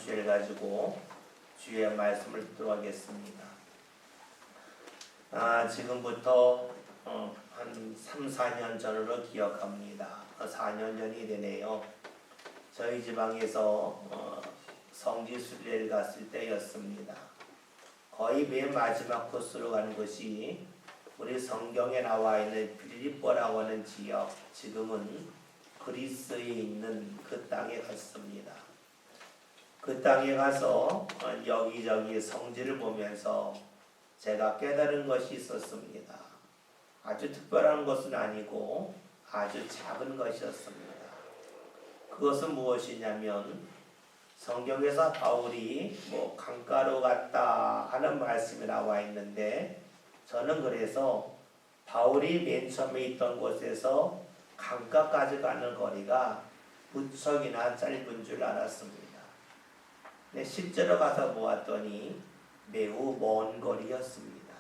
주를 가지고 주의 말씀을 듣도록 하겠습니다. 지금부터 한 3, 4년 전으로 기억합니다. 4년 전이 되네요. 저희 지방에서 성지순례를 갔을 때였습니다. 거의 맨 마지막 코스로 간 곳이 우리 성경에 나와 있는 빌립보라고 하는 지역, 지금은 그리스에 있는 그 땅에 갔습니다. 그 땅에 가서 여기저기 성지를 보면서 제가 깨달은 것이 있었습니다. 아주 특별한 것은 아니고 아주 작은 것이었습니다. 그것은 무엇이냐면 성경에서 바울이 강가로 갔다 하는 말씀이 나와 있는데, 저는 그래서 바울이 맨 처음에 있던 곳에서 강가까지 가는 거리가 무척이나 짧은 줄 알았습니다. 실제로 가서 보았더니 매우 먼 거리였습니다.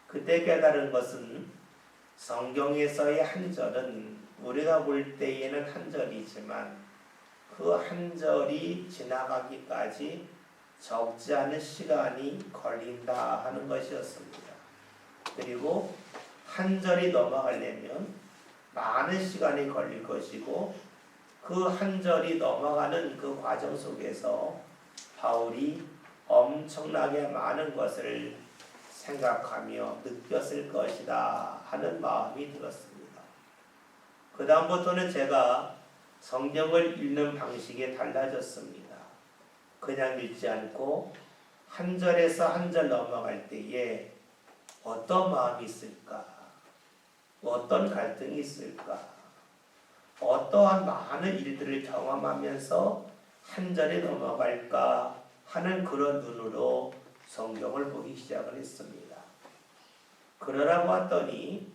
그때 깨달은 것은 성경에서의 한 절은 우리가 볼 때에는 한 절이지만 그 한 절이 지나가기까지 적지 않은 시간이 걸린다 하는 것이었습니다. 그리고 한 절이 넘어가려면 많은 시간이 걸릴 것이고, 그 한 절이 넘어가는 그 과정 속에서 바울이 엄청나게 많은 것을 생각하며 느꼈을 것이다 하는 마음이 들었습니다. 그 다음부터는 제가 성경을 읽는 방식이 달라졌습니다. 그냥 읽지 않고 한 절에서 한 절 넘어갈 때에 어떤 마음이 있을까? 어떤 갈등이 있을까? 어떠한 많은 일들을 경험하면서 한 절에 넘어갈까 하는 그런 눈으로 성경을 보기 시작을 했습니다. 그러라 보았더니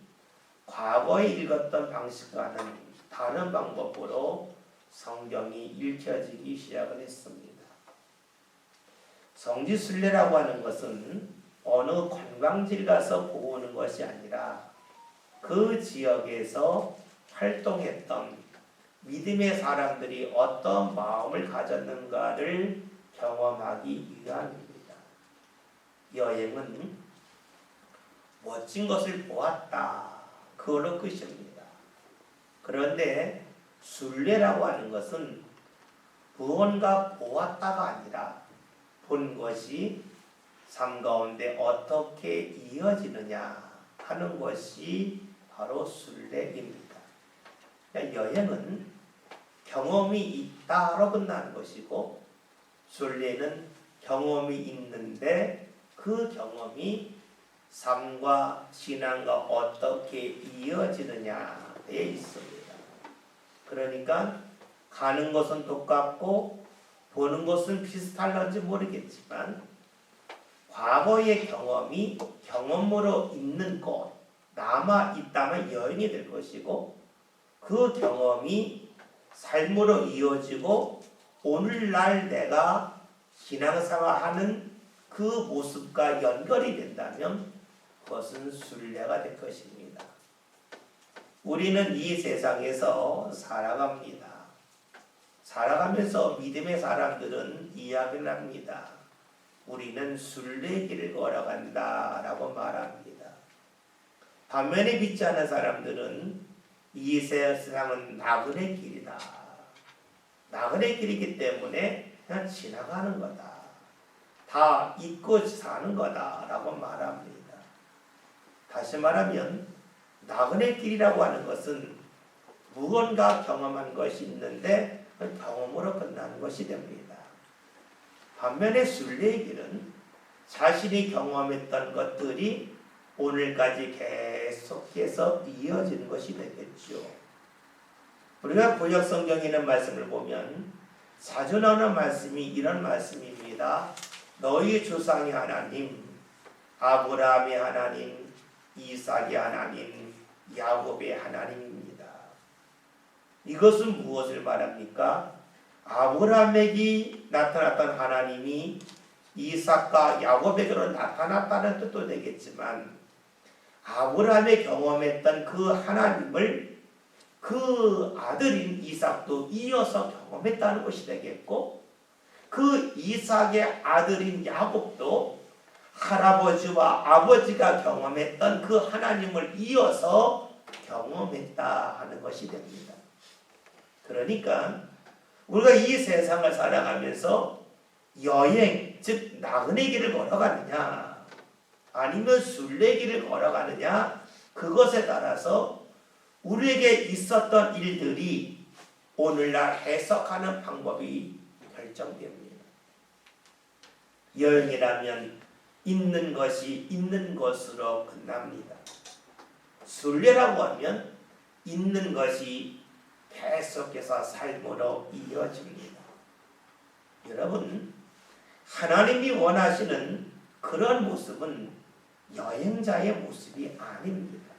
과거에 읽었던 방식과는 다른 방법으로 성경이 읽혀지기 시작을 했습니다. 성지순례라고 하는 것은 어느 관광지를 가서 보고 오는 것이 아니라 그 지역에서 활동했던 믿음의 사람들이 어떤 마음을 가졌는가를 경험하기 위함입니다. 여행은 멋진 것을 보았다, 그걸로 끝입니다. 그런데 순례라고 하는 것은 무언가 보았다가 아니라 본 것이 삶 가운데 어떻게 이어지느냐 하는 것이 바로 순례입니다. 여행은 경험이 있다로 끝나는 것이고, 순례는 경험이 있는데 그 경험이 삶과 신앙과 어떻게 이어지느냐에 있습니다. 그러니까 가는 것은 똑같고 보는 것은 비슷할런지 모르겠지만, 과거의 경험이 경험으로 있는 것, 남아 있다면 여행이 될 것이고, 그 경험이 삶으로 이어지고 오늘날 내가 신앙생활하는 그 모습과 연결이 된다면 그것은 순례가 될 것입니다. 우리는 이 세상에서 살아갑니다. 살아가면서 믿음의 사람들은 이야기를 합니다. 우리는 순례길을 걸어간다 라고 말합니다. 반면에 믿지 않은 사람들은 이 세상은 나그네 길이다, 나그네 길이기 때문에 그냥 지나가는 거다, 다 잊고 사는 거다 라고 말합니다. 다시 말하면 나그네 길이라고 하는 것은 무언가 경험한 것이 있는데 그 경험으로 끝나는 것이 됩니다. 반면에 순례의 길은 자신이 경험했던 것들이 오늘까지 계속해서 이어지는 것이 되겠죠. 우리가 구약 성경에 있는 말씀을 보면 자주 나오는 말씀이 이런 말씀입니다. 너희 조상의 하나님, 아브라함의 하나님, 이삭의 하나님, 야곱의 하나님입니다. 이것은 무엇을 말합니까? 아브라함에게 나타났던 하나님이 이삭과 야곱에게로 나타났다는 뜻도 되겠지만, 아브라함이 경험했던 그 하나님을 그 아들인 이삭도 이어서 경험했다는 것이 되겠고, 이삭의 아들인 야곱도 할아버지와 아버지가 경험했던 그 하나님을 이어서 경험했다 하는 것이 됩니다. 그러니까 우리가 이 세상을 살아가면서 여행, 즉 나그네 길을 걸어가느냐 아니면 순례 길을 걸어가느냐, 그것에 따라서 우리에게 있었던 일들이 오늘날 해석하는 방법이 결정됩니다. 여행이라면 있는 것이 있는 것으로 끝납니다. 순례라고 하면 있는 것이 계속해서 삶으로 이어집니다. 여러분, 하나님이 원하시는 그런 모습은 여행자의 모습이 아닙니다.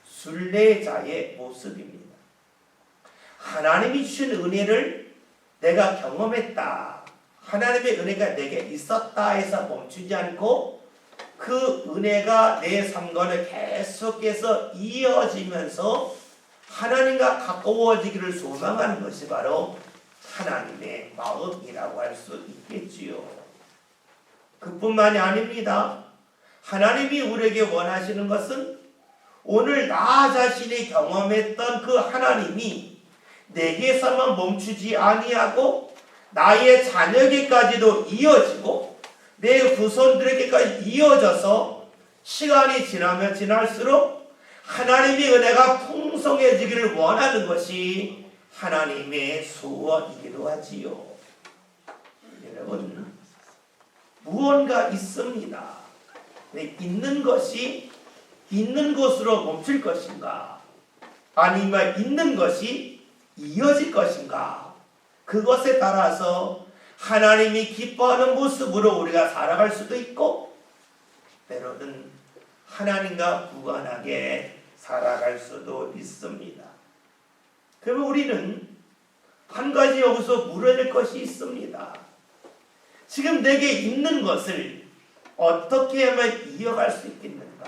순례자의 모습입니다. 하나님이 주신 은혜를 내가 경험했다, 하나님의 은혜가 내게 있었다 해서 멈추지 않고 그 은혜가 내 삶과는 계속해서 이어지면서 하나님과 가까워지기를 소망하는 것이 바로 하나님의 마음이라고 할 수 있겠지요. 그뿐만이 아닙니다. 하나님이 우리에게 원하시는 것은 오늘 나 자신이 경험했던 그 하나님이 내게서만 멈추지 아니하고 나의 자녀에게까지도 이어지고 내 후손들에게까지 이어져서 시간이 지나면 지날수록 하나님의 은혜가 풍성해지기를 원하는 것이 하나님의 소원이기도 하지요. 여러분, 무언가 있습니다. 있는 것이 있는 것으로 멈출 것인가, 아니면 있는 것이 이어질 것인가, 그것에 따라서 하나님이 기뻐하는 모습으로 우리가 살아갈 수도 있고 때로는 하나님과 무관하게 살아갈 수도 있습니다. 그러면 우리는 한 가지 여기서 물어야 될 것이 있습니다. 지금 내게 있는 것을 어떻게 하면 이어갈 수 있겠는가?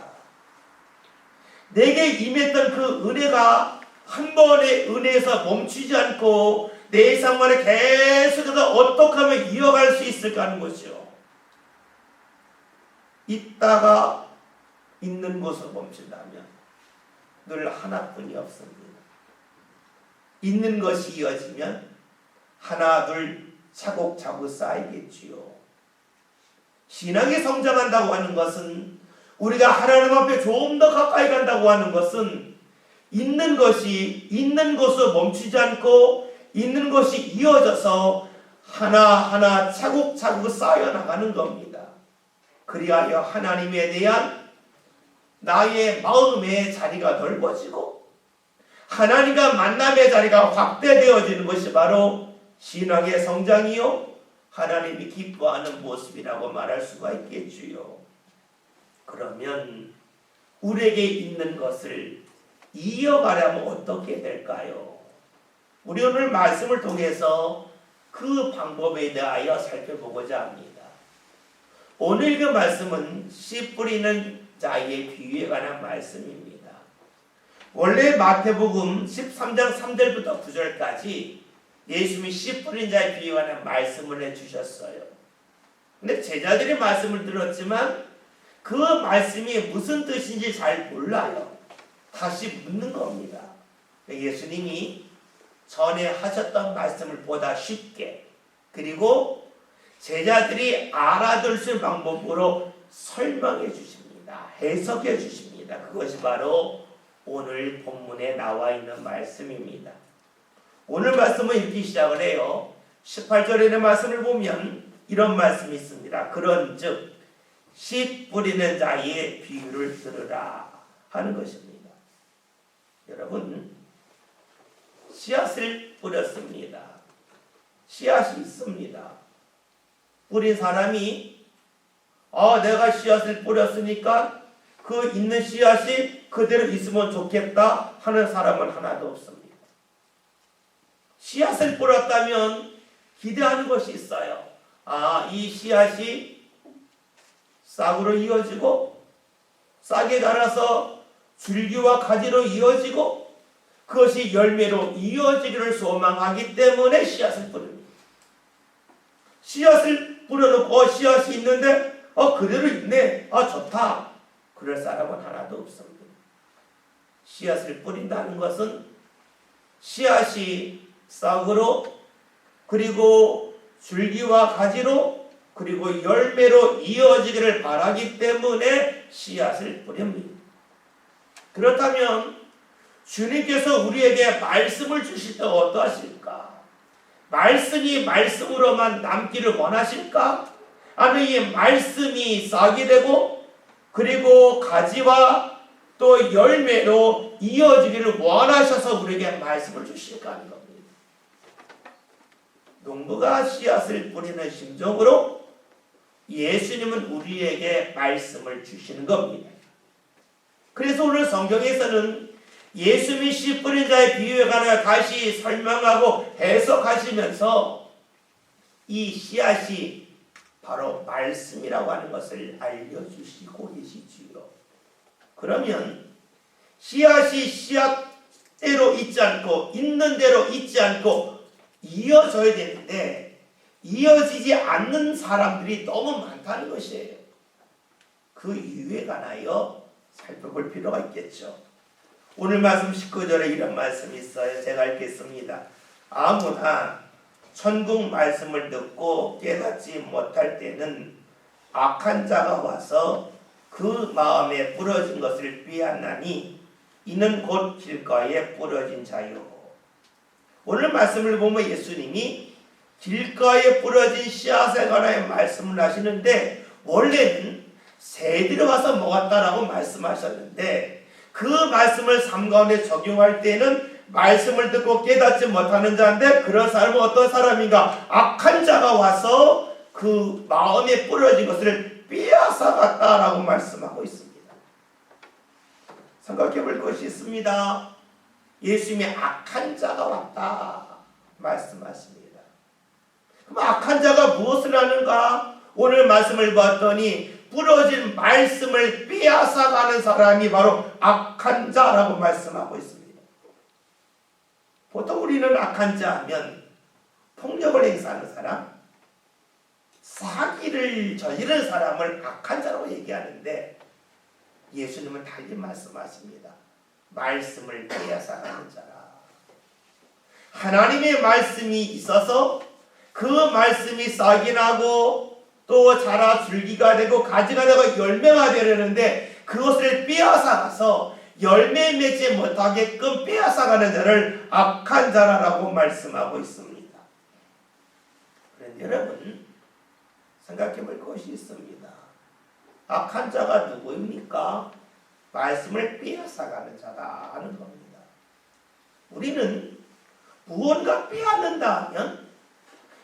내게 임했던 그 은혜가 한 번의 은혜에서 멈추지 않고 내 삶만에 계속해서 어떻게 하면 이어갈 수 있을까 하는 것이요. 있다가 있는 곳으로 멈춘다면 늘 하나뿐이 없습니다. 있는 것이 이어지면 하나 둘 차곡차곡 쌓이겠지요. 신앙이 성장한다고 하는 것은, 우리가 하나님 앞에 좀 더 가까이 간다고 하는 것은 있는 것이 있는 곳으로 멈추지 않고 있는 것이 이어져서 하나하나 차곡차곡 쌓여나가는 겁니다. 그리하여 하나님에 대한 나의 마음의 자리가 넓어지고 하나님과 만남의 자리가 확대되어지는 것이 바로 신앙의 성장이요 하나님이 기뻐하는 모습이라고 말할 수가 있겠지요. 그러면 우리에게 있는 것을 이어가려면 어떻게 될까요? 우리 오늘 말씀을 통해서 그 방법에 대하여 살펴보고자 합니다. 오늘 그 말씀은 씨 뿌리는 자의 비유에 관한 말씀입니다. 원래 마태복음 13장 3절부터 9절까지 예수님이 씨 뿌린 자의 비유에 관한 말씀을 해주셨어요. 근데 제자들이 말씀을 들었지만 그 말씀이 무슨 뜻인지 잘 몰라요. 다시 묻는 겁니다. 예수님이 전에 하셨던 말씀을 보다 쉽게, 그리고 제자들이 알아들 수 있는 방법으로 설명해 주십니다. 해석해 주십니다. 그것이 바로 오늘 본문에 나와 있는 말씀입니다. 오늘 말씀은 이렇게 시작을 해요. 18절에 있는 말씀을 보면 이런 말씀이 있습니다. 그런즉 씨 뿌리는 자의 비유를 들으라 하는 것입니다. 여러분, 씨앗을 뿌렸습니다. 씨앗이 있습니다. 뿌린 사람이 내가 씨앗을 뿌렸으니까 그 있는 씨앗이 그대로 있으면 좋겠다 하는 사람은 하나도 없습니다. 씨앗을 뿌렸다면 기대하는 것이 있어요. 이 씨앗이 싹으로 이어지고 싹이 자라서 줄기와 가지로 이어지고 그것이 열매로 이어지기를 소망하기 때문에 씨앗을 뿌립니다. 씨앗을 뿌려놓고 씨앗이 있는데 그대로 있네. 좋다. 그럴 사람은 하나도 없습니다. 씨앗을 뿌린다는 것은 씨앗이 싹으로 그리고 줄기와 가지로 그리고 열매로 이어지기를 바라기 때문에 씨앗을 뿌립니다. 그렇다면 주님께서 우리에게 말씀을 주실 때 어떠하실까? 말씀이 말씀으로만 남기를 원하실까? 아니면 이 말씀이 싹이 되고 그리고 가지와 또 열매로 이어지기를 원하셔서 우리에게 말씀을 주실까 하는 겁니다. 농부가 씨앗을 뿌리는 심정으로 예수님은 우리에게 말씀을 주시는 겁니다. 그래서 오늘 성경에서는 예수님이 씨 뿌린 자의 비유에 관하여 다시 설명하고 해석하시면서 이 씨앗이 바로 말씀이라고 하는 것을 알려주시고 계시지요. 그러면 씨앗이 씨앗대로 있지 않고 있는 대로 있지 않고 이어져야 되는데 이어지지 않는 사람들이 너무 많다는 것이에요. 그 이유에 관하여 살펴볼 필요가 있겠죠. 오늘 말씀 19절에 이런 말씀이 있어요. 제가 읽겠습니다. 아무나 천국 말씀을 듣고 깨닫지 못할 때는 악한 자가 와서 그 마음에 뿌려진 것을 빼앗나니 이는 곧 길가에 뿌려진 자요. 오늘 말씀을 보면 예수님이 길가에 뿌려진 씨앗에 관하여 말씀을 하시는데 원래는 새들이 와서 먹었다라고 말씀하셨는데 그 말씀을 삶 가운데 적용할 때는 말씀을 듣고 깨닫지 못하는 자인데 그런 사람은 어떤 사람인가? 악한 자가 와서 그 마음에 뿌려진 것을 빼앗아 갔다라고 말씀하고 있습니다. 생각해 볼 것이 있습니다. 예수님이 악한 자가 왔다 말씀하십니다. 그럼 악한 자가 무엇을 하는가? 오늘 말씀을 봤더니 부러진 말씀을 빼앗아가는 사람이 바로 악한 자라고 말씀하고 있습니다. 보통 우리는 악한 자 하면 폭력을 행사하는 사람, 사기를 저지르는 사람을 악한 자라고 얘기하는데 예수님은 달리 말씀하십니다. 말씀을 빼앗아가는 자라. 하나님의 말씀이 있어서 그 말씀이 싹이 나고 또 자라 줄기가 되고 가지가 되고 열매가 되려는데 그것을 빼앗아가서 열매 맺지 못하게끔 빼앗아가는 자를 악한 자라고 말씀하고 있습니다. 그런데 여러분 생각해 볼 것이 있습니다. 악한 자가 누구입니까? 말씀을 빼앗아가는 자다 하는 겁니다. 우리는 무언가 빼앗는다 하면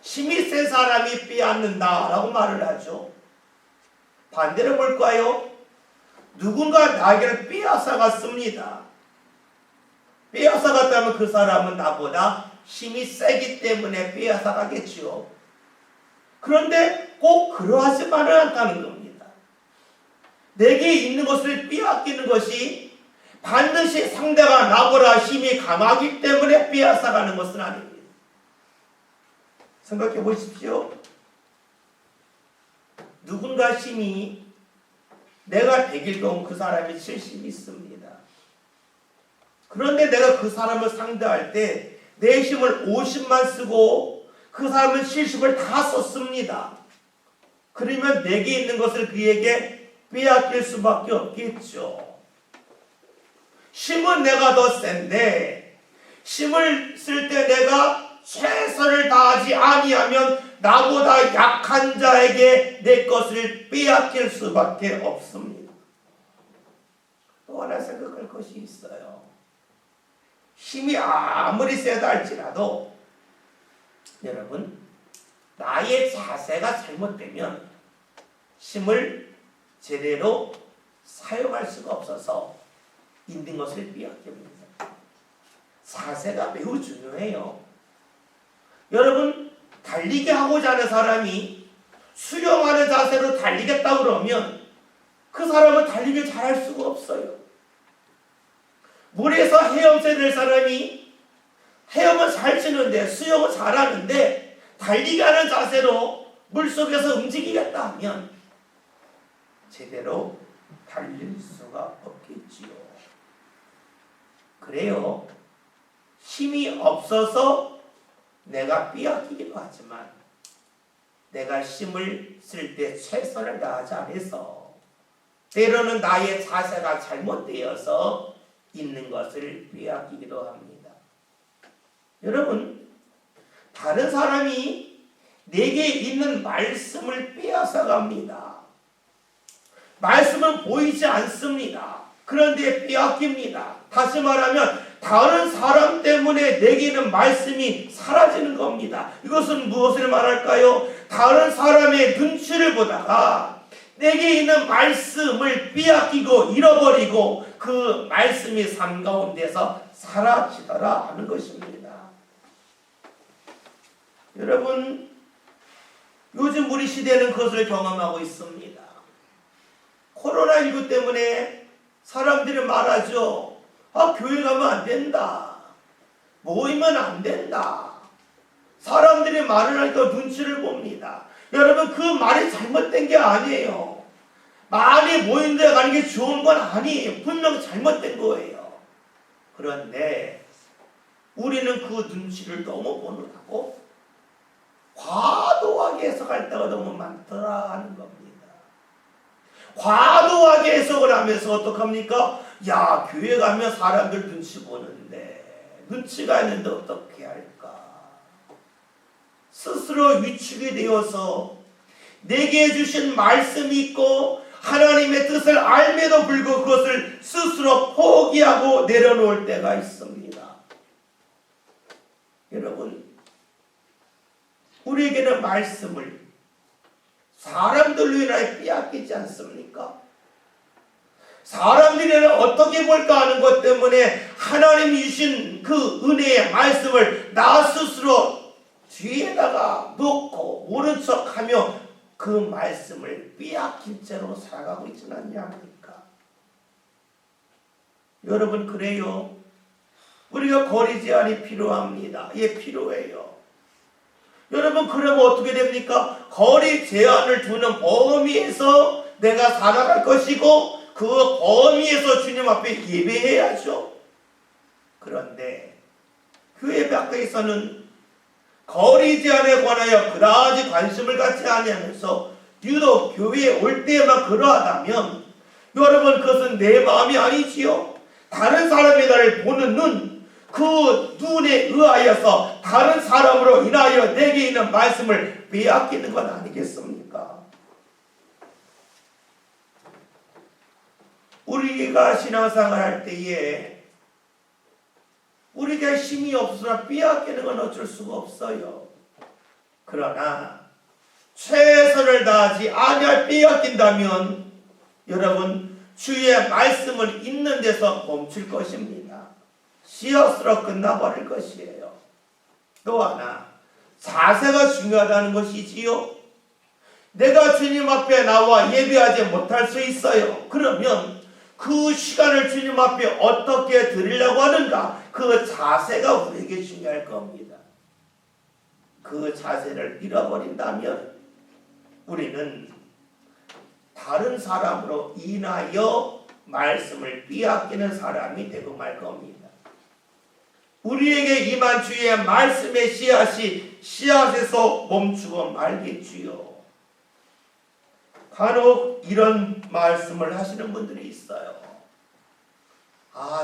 힘이 센 사람이 빼앗는다라고 말을 하죠. 반대로 볼까요? 누군가 나에게 빼앗아갔습니다. 빼앗아갔다면 그 사람은 나보다 힘이 세기 때문에 빼앗아가겠죠. 그런데 꼭 그러하지만은 않다는 겁니다. 내게 있는 것을 빼앗기는 것이 반드시 상대가 나보다 힘이 강하기 때문에 빼앗아가는 것은 아닙니다. 생각해 보십시오. 누군가 힘이 내가 100일 동안 그 사람이 70이 있습니다. 그런데 내가 그 사람을 상대할 때 내 힘을 50만 쓰고 그 사람은 70을 다 썼습니다. 그러면 내게 있는 것을 그에게 빼앗길 수밖에 없겠죠. 힘은 내가 더 센데 힘을 쓸 때 내가 최선을 다하지 아니하면 나보다 약한 자에게 내 것을 빼앗길 수밖에 없습니다. 또 하나 생각할 것이 있어요. 힘이 아무리 세다 할지라도 여러분 나의 자세가 잘못되면 힘을 제대로 사용할 수가 없어서 있는 것을 빼앗깁니다. 자세가 매우 중요해요. 여러분 달리기 하고자 하는 사람이 수영하는 자세로 달리겠다 그러면 그 사람은 달리기 잘할 수가 없어요. 물에서 헤엄쳐야 될 사람이 헤엄은 잘 치는데 수영은 잘하는데 달리기 하는 자세로 물속에서 움직이겠다 하면 제대로 달릴 수가 없겠지요. 그래요. 힘이 없어서 내가 빼앗기기도 하지만 내가 힘을 쓸 때 최선을 다하지 않아서 때로는 나의 자세가 잘못되어서 있는 것을 빼앗기기도 합니다. 여러분, 다른 사람이 내게 있는 말씀을 빼앗아 갑니다. 말씀은 보이지 않습니다. 그런데 빼앗깁니다. 다시 말하면 다른 사람 때문에 내게 있는 말씀이 사라지는 겁니다. 이것은 무엇을 말할까요? 다른 사람의 눈치를 보다가 내게 있는 말씀을 빼앗기고 잃어버리고 그 말씀이 삶 가운데서 사라지더라 하는 것입니다. 여러분, 요즘 우리 시대는 그것을 경험하고 있습니다. 코로나19 때문에 사람들이 말하죠. 교회 가면 안 된다. 모이면 안 된다. 사람들이 말을 하니까 눈치를 봅니다. 여러분, 그 말이 잘못된 게 아니에요. 많이 모인 데 가는 게 좋은 건 아니에요. 분명 잘못된 거예요. 그런데 우리는 그 눈치를 너무 보느라고 과도하게 해석할 때가 너무 많더라 하는 겁니다. 과도하게 해석을 하면서 어떡합니까? 야, 교회 가면 사람들 눈치 보는데 눈치가 있는데 어떻게 할까? 스스로 위축이 되어서 내게 주신 말씀이 있고 하나님의 뜻을 알매도 불구하고 그것을 스스로 포기하고 내려놓을 때가 있습니다. 여러분, 우리에게는 말씀을 사람들로 인하여 빼앗기지 않습니까? 사람들이 어떻게 볼까 하는 것 때문에 하나님이 주신 그 은혜의 말씀을 나 스스로 뒤에다가 놓고 모른 척하며 그 말씀을 빼앗긴 채로 살아가고 있지는 않냐합니까? 여러분, 그래요. 우리가 거리 제한이 필요합니다. 예, 필요해요. 여러분, 그러면 어떻게 됩니까? 거리 제한을 두는 범위에서 내가 살아갈 것이고 그 범위에서 주님 앞에 예배해야죠. 그런데 교회 밖에서는 거리 제한에 관하여 그다지 관심을 갖지 아니하면서 유독 교회에 올 때만 그러하다면 여러분, 그것은 내 마음이 아니지요. 다른 사람이 나를 보는 눈, 그 눈에 의하여서 다른 사람으로 인하여 내게 있는 말씀을 빼앗기는 건 아니겠습니까? 우리가 신앙생활 할 때에 우리가 힘이 없으나 빼앗기는 건 어쩔 수가 없어요. 그러나 최선을 다하지 아니할 빼앗긴다면 여러분, 주의 말씀을 읽는 데서 멈출 것입니다. 씨앗으로 끝나버릴 것이에요. 또 하나, 자세가 중요하다는 것이지요. 내가 주님 앞에 나와 예배하지 못할 수 있어요. 그러면 그 시간을 주님 앞에 어떻게 드리려고 하는가? 그 자세가 우리에게 중요할 겁니다. 그 자세를 잃어버린다면 우리는 다른 사람으로 인하여 말씀을 빼앗기는 사람이 되고 말 겁니다. 우리에게 임한 주의 말씀의 씨앗이 씨앗에서 멈추고 말겠지요. 간혹 이런 말씀을 하시는 분들이 있어요.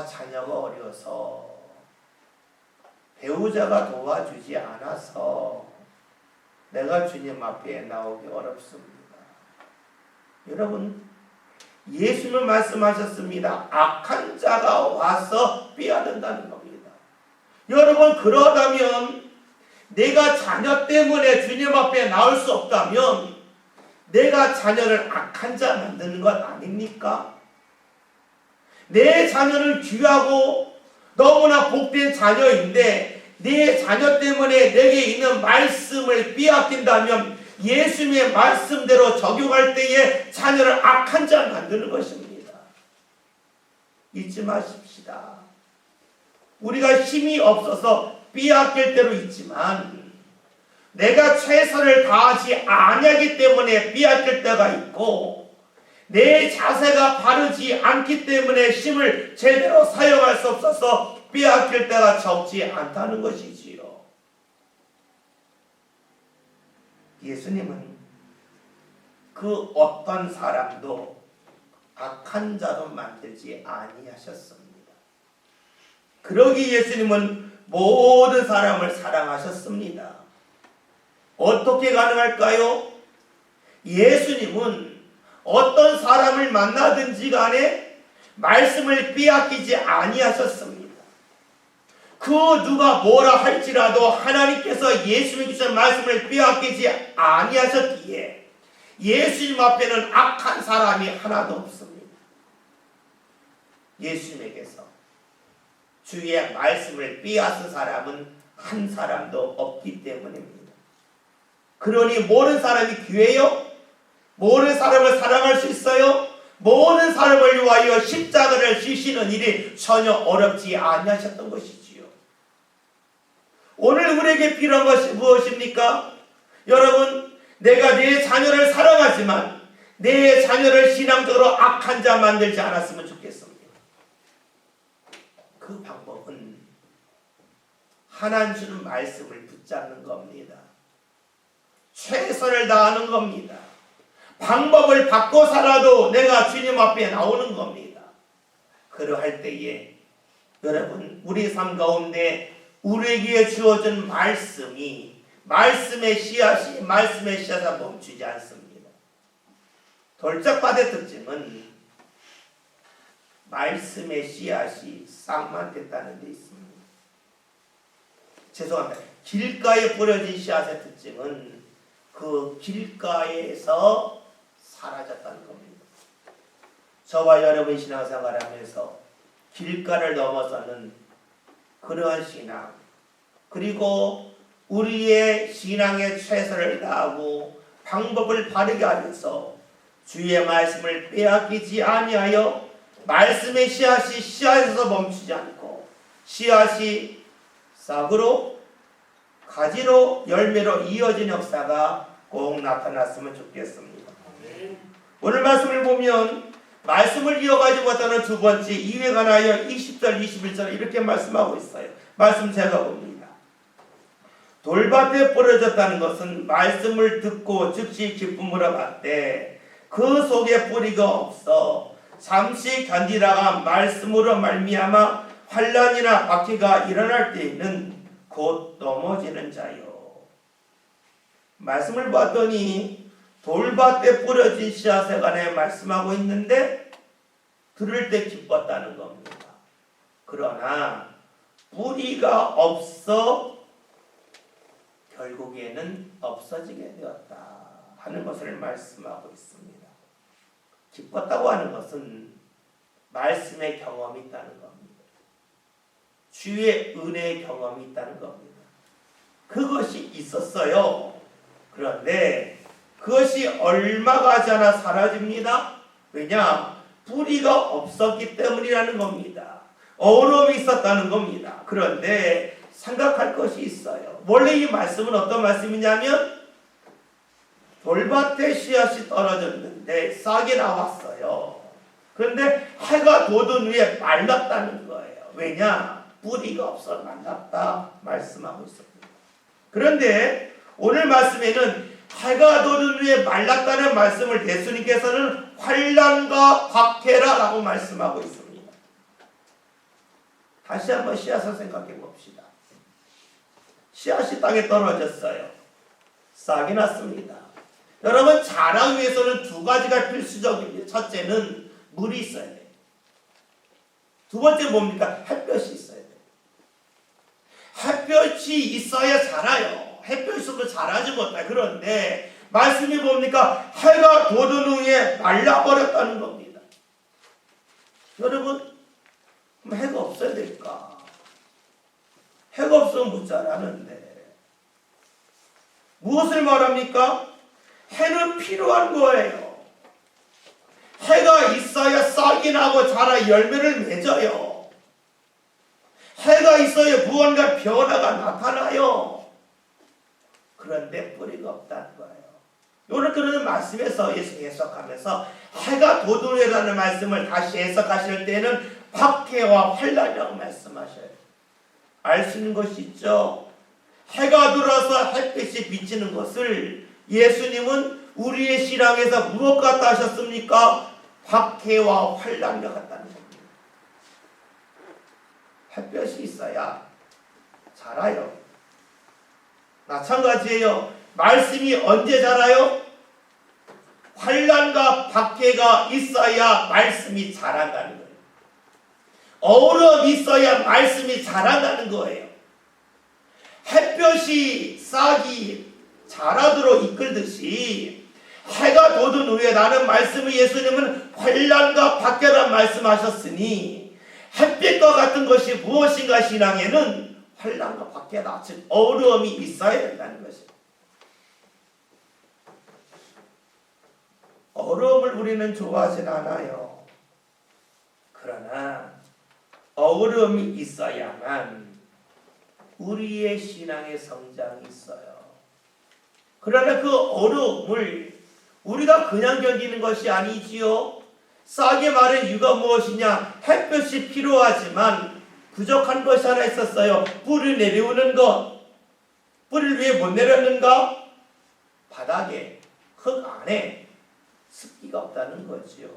자녀가 어려서 배우자가 도와주지 않아서 내가 주님 앞에 나오기 어렵습니다. 여러분, 예수님은 말씀하셨습니다. 악한 자가 와서 빼앗는다는 겁니다. 여러분, 그러다면 내가 자녀 때문에 주님 앞에 나올 수 없다면 내가 자녀를 악한 자 만드는 것 아닙니까? 내 자녀는 귀하고 너무나 복된 자녀인데 내 자녀 때문에 내게 있는 말씀을 빼앗긴다면 예수님의 말씀대로 적용할 때에 자녀를 악한 자 만드는 것입니다. 잊지 마십시다. 우리가 힘이 없어서 빼앗길 때도 있지만 내가 최선을 다하지 아니하기 때문에 빼앗길 때가 있고, 내 자세가 바르지 않기 때문에 힘을 제대로 사용할 수 없어서 빼앗길 때가 적지 않다는 것이지요. 예수님은 그 어떤 사람도 악한 자로 만들지 아니하셨습니다. 그러기 예수님은 모든 사람을 사랑하셨습니다. 어떻게 가능할까요? 예수님은 어떤 사람을 만나든지 간에 말씀을 빼앗기지 아니하셨습니다. 그 누가 뭐라 할지라도 하나님께서 예수님께서 말씀을 빼앗기지 아니하셨기에 예수님 앞에는 악한 사람이 하나도 없습니다. 예수님에게서 주의 말씀을 빼앗은 사람은 한 사람도 없기 때문입니다. 그러니 모든 사람이 기회요? 모든 사람을 사랑할 수 있어요? 모든 사람을 위하여 십자가를 지시는 일이 전혀 어렵지 아니하셨던 것이지요. 오늘 우리에게 필요한 것이 무엇입니까? 여러분, 내가 내 자녀를 사랑하지만 내 자녀를 신앙적으로 악한 자 만들지 않았으면 좋겠습니다. 그 방법은 하나님 주는 말씀을 붙잡는 겁니다. 최선을 다하는 겁니다. 방법을 바꿔 살아도 내가 주님 앞에 나오는 겁니다. 그러할 때에 여러분, 우리 삶 가운데 우리에게 주어진 말씀이 말씀의 씨앗이 멈추지 않습니다. 돌짝밭의 특징은 말씀의 씨앗이 싹만 됐다는 데 있습니다. 죄송합니다. 길가에 뿌려진 씨앗의 특징은 그 길가에서 사라졌다는 겁니다. 저와 여러분 신앙생활하면서 길가를 넘어서는 그러한 신앙, 그리고 우리의 신앙에 최선을 다하고 방법을 바르게 하면서 주의 말씀을 빼앗기지 아니하여 말씀의 씨앗이 씨앗에서 멈추지 않고 씨앗이 싹으로 가지로 열매로 이어진 역사가 꼭 나타났으면 좋겠습니다. 오늘 말씀을 보면 말씀을 이어가지 못하는 두 번째 이유에 관하여 20절 21절 이렇게 말씀하고 있어요. 말씀 제가 봅니다. 돌밭에 뿌려졌다는 것은 말씀을 듣고 즉시 기쁨으로 받되 그 속에 뿌리가 없어 잠시 견디다가 말씀으로 말미암아 환난이나 박해가 일어날 때에는 곧 넘어지는 자요. 말씀을 봤더니 돌밭에 뿌려진 씨앗에 관해 말씀하고 있는데 들을 때 기뻤다는 겁니다. 그러나 뿌리가 없어 결국에는 없어지게 되었다 하는 것을 말씀하고 있습니다. 기뻤다고 하는 것은 말씀의 경험이 있다는 겁니다. 주의 은혜의 경험이 있다는 겁니다. 그것이 있었어요. 그런데 그것이 얼마 가지 않아 사라집니다. 왜냐? 뿌리가 없었기 때문이라는 겁니다. 어려움이 있었다는 겁니다. 그런데 생각할 것이 있어요. 원래 이 말씀은 어떤 말씀이냐면 돌밭에 씨앗이 떨어졌는데 싹이 나왔어요. 그런데 해가 돋은 후에 말랐다는 거예요. 왜냐? 뿌리가 없어 말랐다 말씀하고 있습니다. 그런데 오늘 말씀에는 해가 돋은 후에 말랐다는 말씀을 예수님께서는 환난과 박해라라고 말씀하고 있습니다. 다시 한번 씨앗을 생각해 봅시다. 씨앗이 땅에 떨어졌어요. 싹이 났습니다. 여러분, 자라기 위해서는 두 가지가 필수적입니다. 첫째는 물이 있어야 돼요. 두 번째 뭡니까? 햇볕이 있어야 돼요. 햇볕이 있어야 자라요. 햇볕이 없으면 자라지 못해요. 그런데 말씀이 뭡니까? 해가 돋은 후에 말라버렸다는 겁니다. 여러분, 그럼 해가 없어야 될까? 해가 없으면 못 자라는데 무엇을 말합니까? 해는 필요한 거예요. 해가 있어야 싹이 나고 자라 열매를 맺어요. 해가 있어야 무언가 변화가 나타나요. 그런데 뿌리가 없다는 거예요. 오늘 그런 말씀에서 예수님이 해석하면서 해가 돋으려라는 말씀을 다시 해석하실 때는 박해와 환란이라고 말씀하셔요. 알 수 있는 것이 있죠. 해가 들어서 햇빛이 비치는 것을 예수님은 우리의 신앙에서 무엇 같다 하셨습니까? 박해와 환란과 같다는 겁니다. 햇볕이 있어야 자라요. 마찬가지예요. 말씀이 언제 자라요? 환란과 박해가 있어야 말씀이 자란다는 거예요. 어우럼이 있어야 말씀이 자란다는 거예요. 햇볕이 싹이 자라도록 이끌듯이 해가 돋은 후에 나는 말씀을 예수님은 환란과 박해란 말씀하셨으니 햇빛과 같은 것이 무엇인가 신앙에는 환란과 박해다. 즉 어려움이 있어야 된다는 것입니다. 어려움을 우리는 좋아하진 않아요. 그러나 어려움이 있어야만 우리의 신앙의 성장이 있어요. 그러나 그 어려움을 우리가 그냥 견디는 것이 아니지요. 싸게 말한 이유가 무엇이냐? 햇볕이 필요하지만 부족한 것이 하나 있었어요. 뿌리를 내려오는 것. 뿌리를 왜 못 내렸는가? 바닥에, 흙 안에 습기가 없다는 거지요.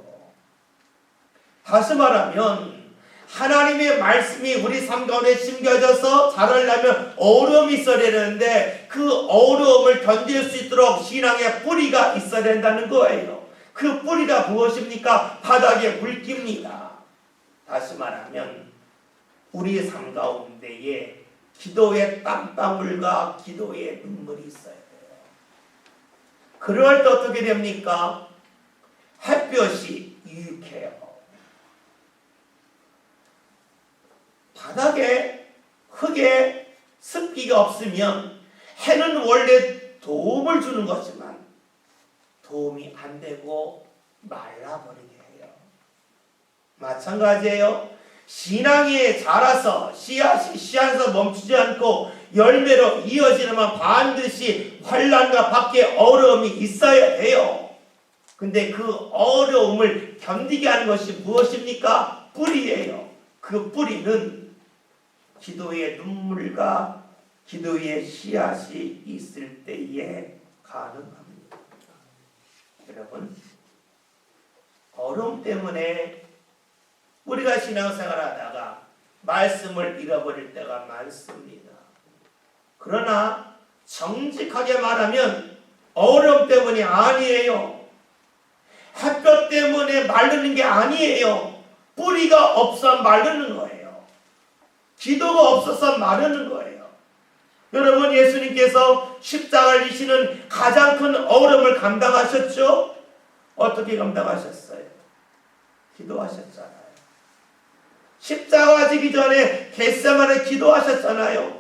다시 말하면 하나님의 말씀이 우리 삶 가운데 심겨져서 자라려면 어려움이 있어야 되는데 그 어려움을 견딜 수 있도록 신앙의 뿌리가 있어야 된다는 거예요. 그 뿌리가 무엇입니까? 바닥에 물기입니다. 다시 말하면 우리의 삶 가운데에 기도의 땀방울과 기도의 눈물이 있어야 돼요. 그럴 때 어떻게 됩니까? 햇볕이 유익해요. 바닥에 흙에 습기가 없으면 해는 원래 도움을 주는 거지만 도움이 안 되고 말라버리게 해요. 마찬가지예요. 신앙이 자라서 씨앗에서 멈추지 않고 열매로 이어지려면 반드시 환란과 밖에 어려움이 있어야 돼요. 근데 그 어려움을 견디게 하는 것이 무엇입니까? 뿌리예요. 그 뿌리는 기도의 눈물과 기도의 씨앗이 있을 때에 가능합니다. 여러분, 어려움 때문에 우리가 신앙생활하다가 말씀을 잃어버릴 때가 많습니다. 그러나 정직하게 말하면 어려움 때문이 아니에요. 햇볕 때문에 마르는 게 아니에요. 뿌리가 없어 마르는 거예요. 기도가 없어서 마르는 거예요. 여러분, 예수님께서 십자가를 지시는 가장 큰 어려움을 감당하셨죠? 어떻게 감당하셨어요? 기도하셨잖아요. 십자가 지기 전에 겟세마네 기도하셨잖아요.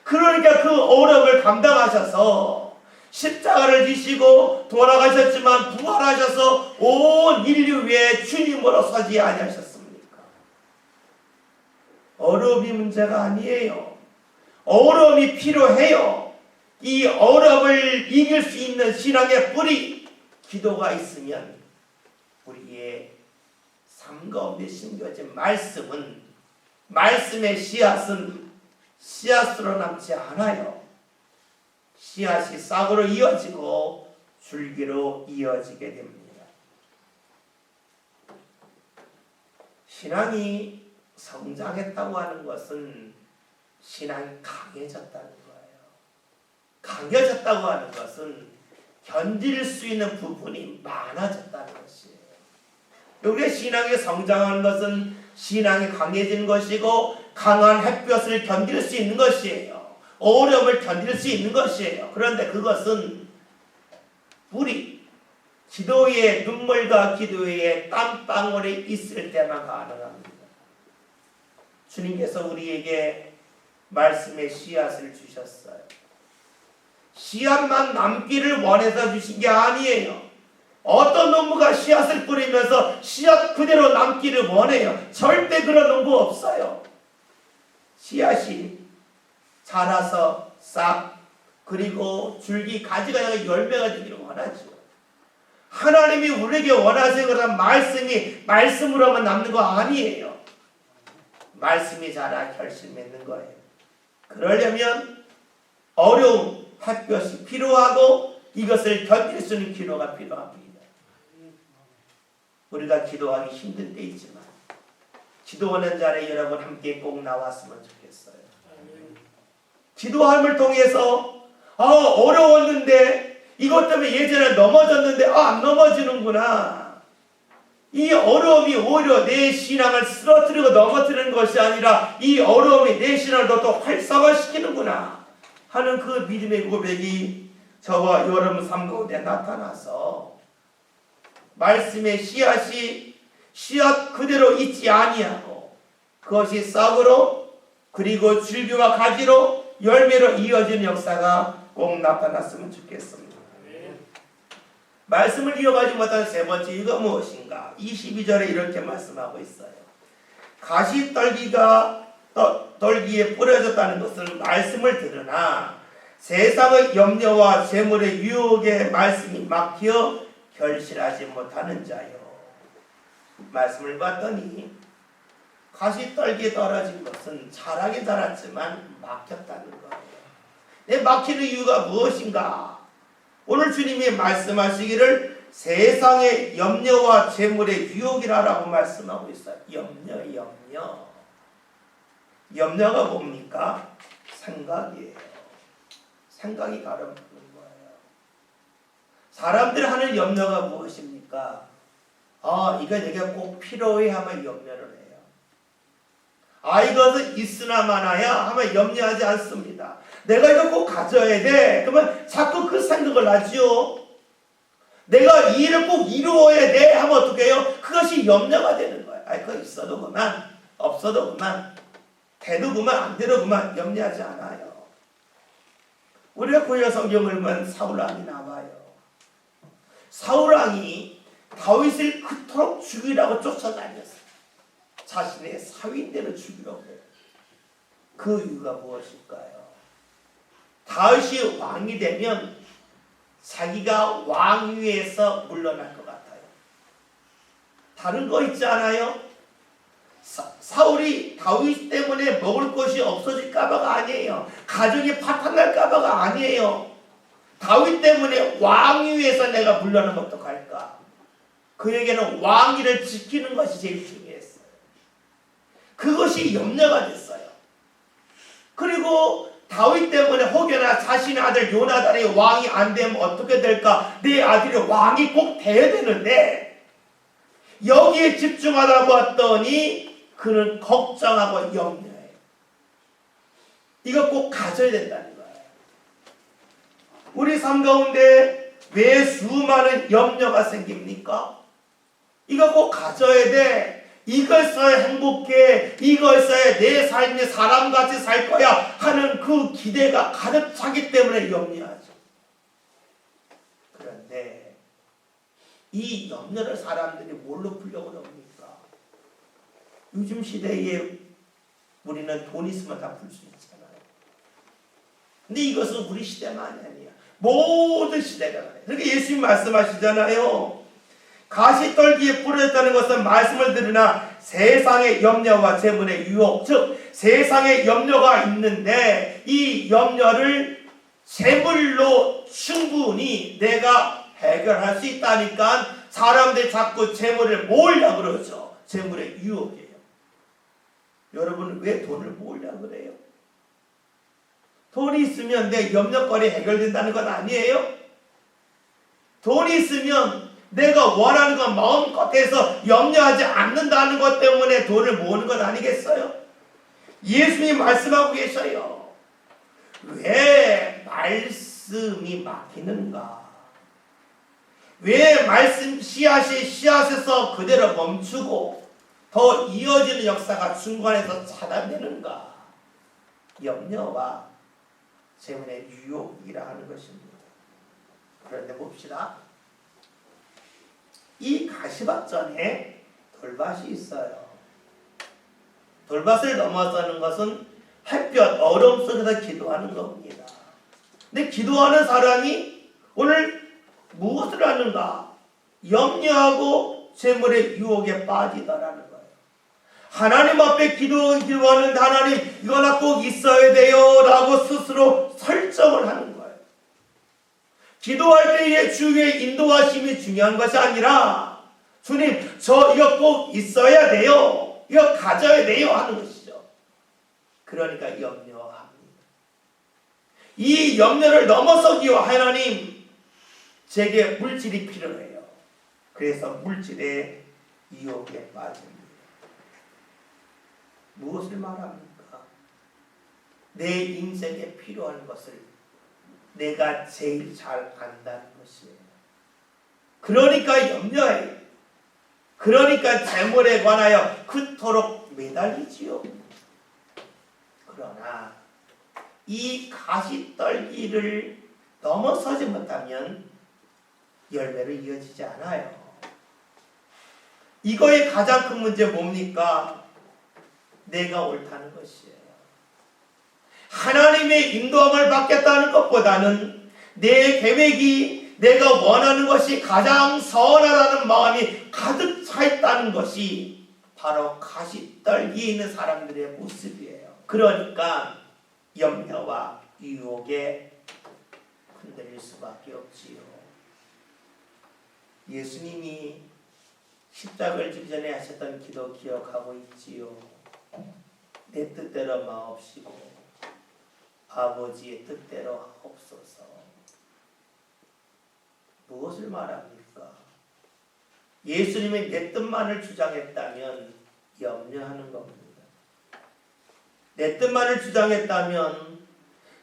그러니까 그 어려움을 감당하셔서 십자가를 지시고 돌아가셨지만 부활하셔서 온 인류 위에 주님으로 서지 아니하셨습니까? 어려움이 문제가 아니에요. 어려움이 필요해요. 이 어려움을 이길 수 있는 신앙의 뿌리, 기도가 있으면 우리의 삶 가운데 심겨진 말씀은, 말씀의 씨앗은 씨앗으로 남지 않아요. 씨앗이 싹으로 이어지고 줄기로 이어지게 됩니다. 신앙이 성장했다고 하는 것은 신앙이 강해졌다는 거예요. 강해졌다고 하는 것은 견딜 수 있는 부분이 많아졌다는 것이에요. 우리의 신앙이 성장하는 것은 신앙이 강해진 것이고 강한 햇볕을 견딜 수 있는 것이에요. 어려움을 견딜 수 있는 것이에요. 그런데 그것은 뿌리, 기도의 눈물과 기도의 땀방울이 있을 때만 가능합니다. 주님께서 우리에게 말씀의 씨앗을 주셨어요. 씨앗만 남기를 원해서 주신 게 아니에요. 어떤 농부가 씨앗을 뿌리면서 씨앗 그대로 남기를 원해요? 절대 그런 농부 없어요. 씨앗이 자라서 싹 그리고 줄기 가지가 아니라 열매가 되기를 원하죠. 하나님이 우리에게 원하시는 것은 말씀이 말씀으로만 남는 거 아니에요. 말씀이 자라 결실 맺는 거예요. 그러려면 어려움, 햇볕이 필요하고 이것을 견딜 수 있는 기도가 필요합니다. 우리가 기도하기 힘든 때 있지만 기도하는 자리에 여러분 함께 꼭 나왔으면 좋겠어요. 기도함을 통해서 어려웠는데 이것 때문에 예전에 넘어졌는데 안 넘어지는구나. 이 어려움이 오히려 내 신앙을 쓰러뜨리고 넘어뜨리는 것이 아니라 이 어려움이 내 신앙을 더 활성화시키는구나 하는 그 믿음의 고백이 저와 여러분 삶 가운데 나타나서 말씀의 씨앗 그대로 있지 아니하고 그것이 싹으로 그리고 줄기와 가지로 열매로 이어지는 역사가 꼭 나타났으면 좋겠습니다. 말씀을 이어가지 못한 세 번째 이거 무엇인가? 22절에 이렇게 말씀하고 있어요. 가시떨기에 뿌려졌다는 것은 말씀을 들으나 세상의 염려와 재물의 유혹에 말씀이 막혀 결실하지 못하는 자요. 말씀을 봤더니 가시떨기에 떨어진 것은 자라긴 자랐지만 막혔다는 거예요. 내 막히는 이유가 무엇인가? 오늘 주님이 말씀하시기를 세상의 염려와 재물의 유혹이라고 말씀하고 있어요. 염려가 뭡니까? 생각이에요. 생각이 가름하는 거예요. 사람들이 하는 염려가 무엇입니까? 이거 내가 꼭 필요해 하면 염려를 해요. 이것은 있으나 마나야 하면 염려하지 않습니다. 내가 이거 꼭 가져야 돼. 그러면 자꾸 그 생각을 하죠. 내가 이 일을 꼭 이루어야 돼 하면 어떻게 해요? 그것이 염려가 되는 거예요. 그거 있어도 그만, 없어도 그만, 돼도 그만, 안 돼도 그만 염려하지 않아요. 우리가 구약 성경을 보면 사울왕이 나와요. 사울왕이 다윗을 그토록 죽이라고 쫓아다녔어요. 자신의 사위인대로 죽이려고 해요. 그 이유가 무엇일까요? 다윗이 왕이 되면 자기가 왕위에서 물러날 것 같아요. 다른 거 있지 않아요? 사울이 다윗 때문에 먹을 것이 없어질까봐가 아니에요. 가족이 파탄날까봐가 아니에요. 다윗 때문에 왕위에서 내가 물러나면 어떡할까? 그에게는 왕위를 지키는 것이 제일 중요했어요. 그것이 염려가 됐어요. 그리고 다윗 때문에 혹여나 자신의 아들 요나단이 왕이 안 되면 어떻게 될까? 내 아들이 왕이 꼭 돼야 되는데 여기에 집중하다 보았더니 그는 걱정하고 염려해요. 이거 꼭 가져야 된다는 거예요. 우리 삶 가운데 왜 수많은 염려가 생깁니까? 이거 꼭 가져야 돼. 이걸 써야 행복해. 이걸 써야 내 삶이 사람같이 살 거야 하는 그 기대가 가득 차기 때문에 염려하죠. 그런데 이 염려를 사람들이 뭘로 풀려고 합니까? 요즘 시대에 우리는 돈 있으면 다 풀 수 있잖아요. 근데 이것은 우리 시대만이 아니야. 모든 시대가 그래요. 그러니까 예수님 말씀하시잖아요. 가시떨기에 뿌려졌다는 것은 말씀을 들으나 세상의 염려와 재물의 유혹, 즉 세상의 염려가 있는데 이 염려를 재물로 충분히 내가 해결할 수 있다니까 사람들이 자꾸 재물을 모으려고 그러죠. 재물의 유혹이에요. 여러분 왜 돈을 모으려고 그래요? 돈이 있으면 내 염려거리 해결된다는 건 아니에요? 돈이 있으면 내가 원하는 건 마음껏 해서 염려하지 않는다는 것 때문에 돈을 모으는 건 아니겠어요? 예수님이 말씀하고 계셔요. 왜 말씀이 막히는가? 왜 말씀 씨앗에서 그대로 멈추고 더 이어지는 역사가 중간에서 차단되는가? 염려와 재물의 유혹이라 하는 것입니다. 그런데 봅시다. 이 가시밭전에 돌밭이 있어요. 돌밭을 넘어서는 것은 햇볕, 어려움 속에서 기도하는 겁니다. 근데 기도하는 사람이 오늘 무엇을 하는가? 염려하고 재물의 유혹에 빠지더라는 거예요. 하나님 앞에 기도하는데 하나님 이거 나 꼭 있어야 돼요 라고 스스로 설정을 하는 거예요. 기도할 때의 주의 인도하심이 중요한 것이 아니라 주님 저 이거 꼭 있어야 돼요, 이거 가져야 돼요 하는 것이죠. 그러니까 염려합니다. 이 염려를 넘어서기요 하나님 제게 물질이 필요해요. 그래서 물질의 유혹에 빠집니다. 무엇을 말합니까? 내 인생에 필요한 것을 내가 제일 잘 안다는 것이에요. 그러니까 염려해요. 그러니까 재물에 관하여 그토록 매달리지요. 그러나 이 가시떨기를 넘어서지 못하면 열매로 이어지지 않아요. 이거의 가장 큰 문제 뭡니까? 내가 옳다는 것이에요. 하나님의 인도함을 받겠다는 것보다는 내 계획이 내가 원하는 것이 가장 선하다는 마음이 가득 차 있다는 것이 바로 가시떨기에 있는 사람들의 모습이에요. 그러니까 염려와 유혹에 흔들릴 수밖에 없지요. 예수님이 십자가를 지기 전에 하셨던 기도 기억하고 있지요. 내 뜻대로 마옵시고 아버지의 뜻대로 하옵소서. 무엇을 말합니까? 예수님이 내 뜻만을 주장했다면 염려하는 겁니다. 내 뜻만을 주장했다면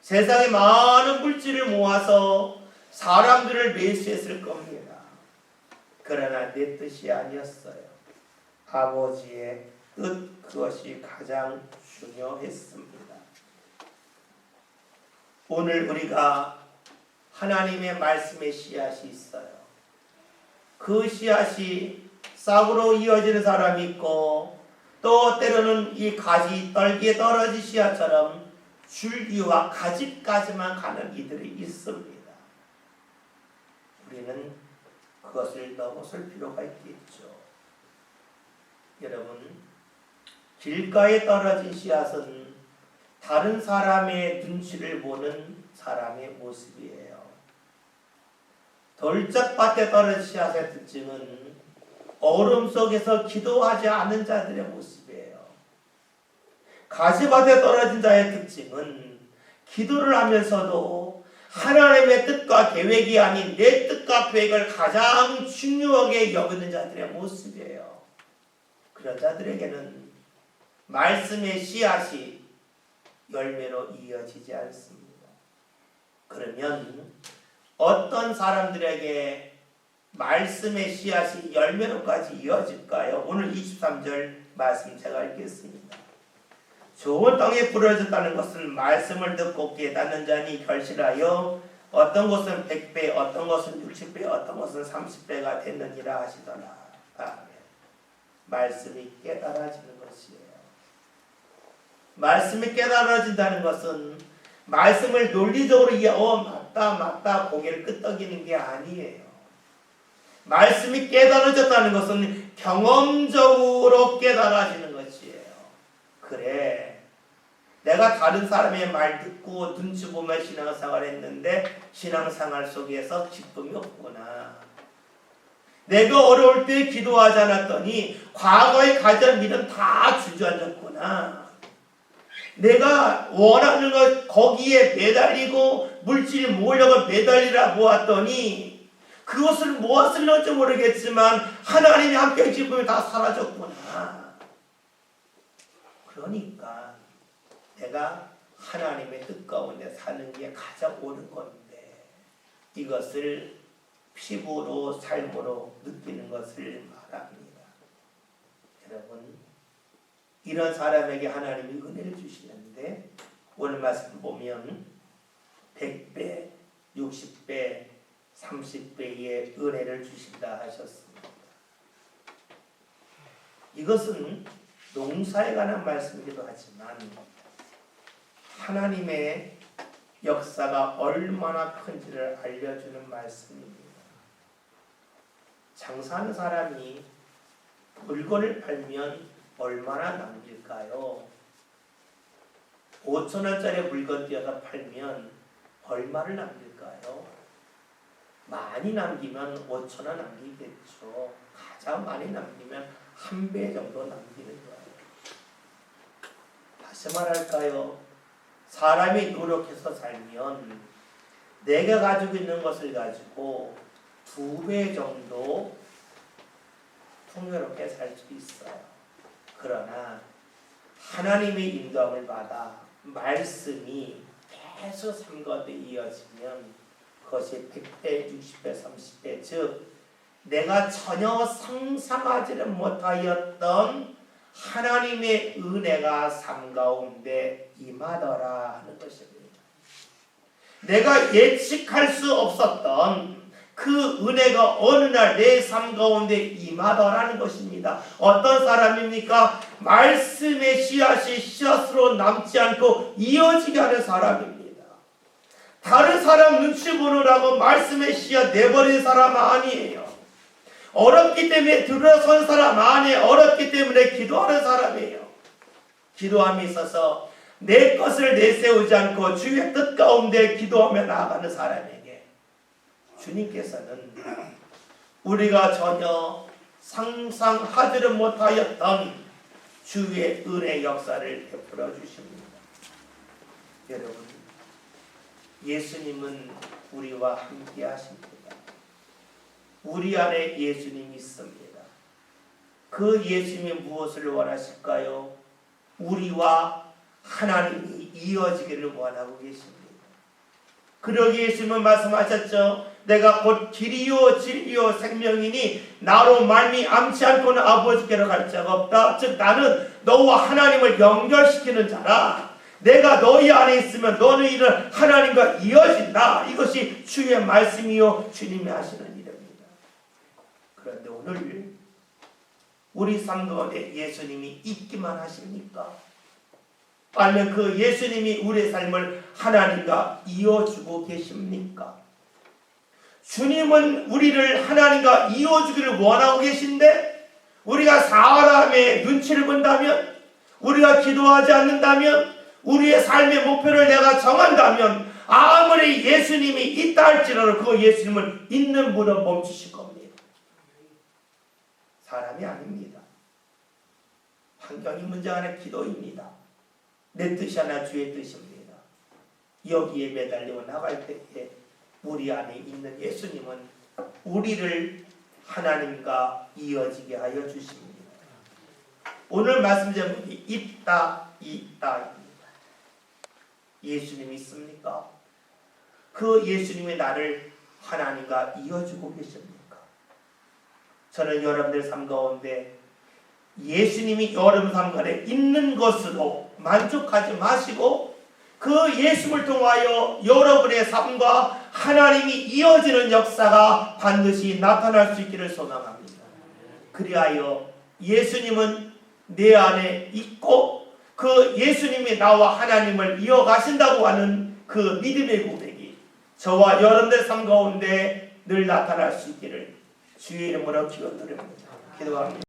세상에 많은 물질을 모아서 사람들을 매수했을 겁니다. 그러나 내 뜻이 아니었어요. 아버지의 뜻, 그것이 가장 중요했습니다. 오늘 우리가 하나님의 말씀의 씨앗이 있어요. 그 씨앗이 싹으로 이어지는 사람이 있고 또 때로는 이 가지 떨기에 떨어진 씨앗처럼 줄기와 가지까지만 가는 이들이 있습니다. 우리는 그것을 넘어설 필요가 있겠죠. 여러분, 길가에 떨어진 씨앗은 다른 사람의 눈치를 보는 사람의 모습이에요. 돌짝밭에 떨어진 씨앗의 특징은 얼음 속에서 기도하지 않는 자들의 모습이에요. 가시밭에 떨어진 자의 특징은 기도를 하면서도 하나님의 뜻과 계획이 아닌 내 뜻과 계획을 가장 중요하게 여기는 자들의 모습이에요. 그런 자들에게는 말씀의 씨앗이 열매로 이어지지 않습니다. 그러면 어떤 사람들에게 말씀의 씨앗이 열매로까지 이어질까요? 오늘 23절 말씀 제가 읽겠습니다. 좋은 땅에 부러졌다는 것은 말씀을 듣고 깨닫는 자니 결실하여 어떤 것은 100배, 어떤 것은 60배, 어떤 것은 30배가 됐느니라 하시더라. 아멘. 말씀이 깨달아지는 것이에요. 말씀이 깨달아진다는 것은 말씀을 논리적으로 맞다 고개를 끄덕이는 게 아니에요. 말씀이 깨달아졌다는 것은 경험적으로 깨달아지는 것이에요. 그래, 내가 다른 사람의 말 듣고 눈치 보며 신앙생활을 했는데 신앙생활 속에서 기쁨이 없구나. 내가 어려울 때 기도하지 않았더니 과거에 가진 일은 다 주저앉았구나. 내가 원하는 것 거기에 매달리고 물질 모으려고 매달리라 모았더니 그것을 무엇을는지 모르겠지만 하나님이 함께 기쁨이 다 사라졌구나. 그러니까 내가 하나님의 뜻 가운데 사는 게 가장 옳은 건데 이것을 피부로 삶으로 느끼는 것을 말합니다. 여러분, 이런 사람에게 하나님이 은혜를 주시는데 오늘 말씀 보면 100배, 60배, 30배의 은혜를 주신다 하셨습니다. 이것은 농사에 관한 말씀이기도 하지만 하나님의 역사가 얼마나 큰지를 알려주는 말씀입니다. 장사하는 사람이 물건을 팔면 얼마나 남길까요? 5,000원짜리 물건 띄어서 팔면 얼마를 남길까요? 많이 남기면 5,000원 남기겠죠. 가장 많이 남기면 1배 정도 남기는 거예요. 다시 말할까요? 사람이 노력해서 살면 내가 가지고 있는 것을 가지고 2배 정도 풍요롭게 살 수 있어요. 그러나 하나님의 인도함을 받아 말씀이 계속 삶 가운데 이어지면 그것이 100배, 60배, 30배, 즉 내가 전혀 상상하지는 못하였던 하나님의 은혜가 삶 가운데 임하더라 하는 것입니다. 내가 예측할 수 없었던 그 은혜가 어느 날 내 삶 가운데 임하더라는 것입니다. 어떤 사람입니까? 말씀의 씨앗이 씨앗으로 남지 않고 이어지게 하는 사람입니다. 다른 사람 눈치 보느라고 말씀의 씨앗 내버린 사람 아니에요. 어렵기 때문에 들어선 사람 아니에요. 어렵기 때문에 기도하는 사람이에요. 기도함에 있어서 내 것을 내세우지 않고 주의 뜻 가운데 기도하며 나아가는 사람에게 주님께서는 우리가 전혀 상상하지를 못하였던 주의 은혜 역사를 베풀어 주십니다. 여러분, 예수님은 우리와 함께 하십니다. 우리 안에 예수님이 있습니다. 그 예수님이 무엇을 원하실까요? 우리와 하나님이 이어지기를 원하고 계십니다. 그러기에 예수님은 말씀하셨죠. 내가 곧 길이요 진리요 생명이니 나로 말미암지 않고는 아버지께로 갈 자가 없다. 즉 나는 너와 하나님을 연결시키는 자라. 내가 너희 안에 있으면 너는 이런 하나님과 이어진다. 이것이 주의 말씀이요 주님이 하시는 일입니다. 그런데 오늘 우리 삶 가운데 예수님이 있기만 하십니까? 아니면 그 예수님이 우리의 삶을 하나님과 이어주고 계십니까? 주님은 우리를 하나님과 이어주기를 원하고 계신데 우리가 사람의 눈치를 본다면, 우리가 기도하지 않는다면, 우리의 삶의 목표를 내가 정한다면 아무리 예수님이 있다 할지라도 그 예수님을 있는 분은 멈추실 겁니다. 사람이 아닙니다. 환경이 문제가 기도입니다. 내 뜻이 아니라 주의 뜻입니다. 여기에 매달려 나갈 때에 우리 안에 있는 예수님은 우리를 하나님과 이어지게 하여 주십니다. 오늘 말씀 제목이 있다, 있다입니다. 예수님이 있습니까? 그 예수님이 나를 하나님과 이어주고 계십니까? 저는 여러분들 삶 가운데 예수님이 여러분 삶 가운데 있는 것으로 만족하지 마시고 그 예수님을 통하여 여러분의 삶과 하나님이 이어지는 역사가 반드시 나타날 수 있기를 소망합니다. 그리하여 예수님은 내 안에 있고 그 예수님이 나와 하나님을 이어가신다고 하는 그 믿음의 고백이 저와 여러분의 삶 가운데 늘 나타날 수 있기를 주의 이름으로 기도드립니다. 기도합니다.